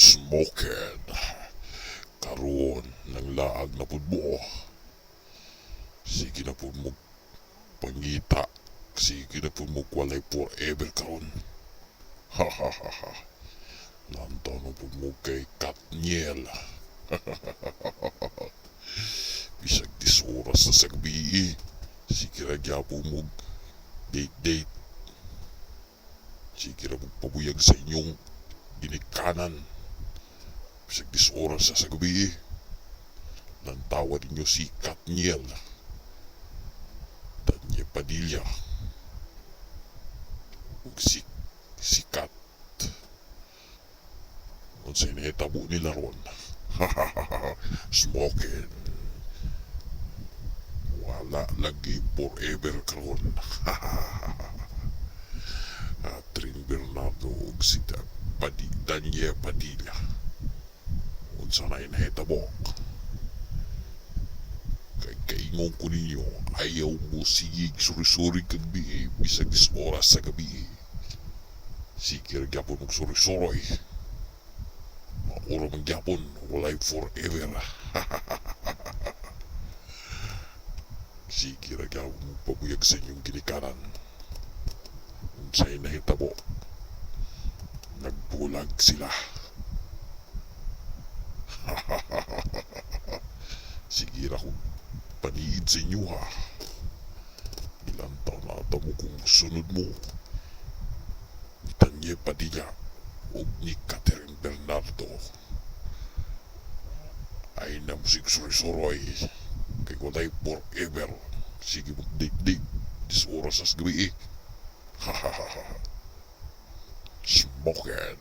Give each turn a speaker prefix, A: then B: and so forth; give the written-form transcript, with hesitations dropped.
A: Smoking. Karon ng laag na pud mo. Sige na pud mo pangita. Sige na pud mo walay forever karon. Ha ha ha ha. Lantaw na pud mo kay Katniel. Bisag 10 oras na sa gabi. Sige na gyapon mo date. Sige na mo pabuyag sa inyong ginikanan. Bisag 10 oras na sa gabi. Lantawa ninyo si Katniel. Tanya Padilla. Ug si Kat. Kung sa'y nahitabo nila ron. Smoking. Wala lagi forever karon. Kathryn, Bernardo ug si Tanya Padilla. Kung sa'y nahitabo. Kaingon ko ninyo, ayaw mo sigig suri-suri gabi, bisag 10 oras sa gabi. Sige gyapon mong suri-suroy. Maura man gyapon, walay forever. Sige gyapon mong pabuyag sa inyong ginikanan. Kung sa'y nahitabo, nagbulag sila. Sige ra kung paniid sa inyo ha. Ilang taon na ata mo kung sunod mo. Ni Tanya Padilla o ni Kathryn Bernardo. Ay na musik suri-suroy. Kay walay forever. Sige mag-dig-dig. 10 oras sa gabi. Ha ha ha ha. Smoking.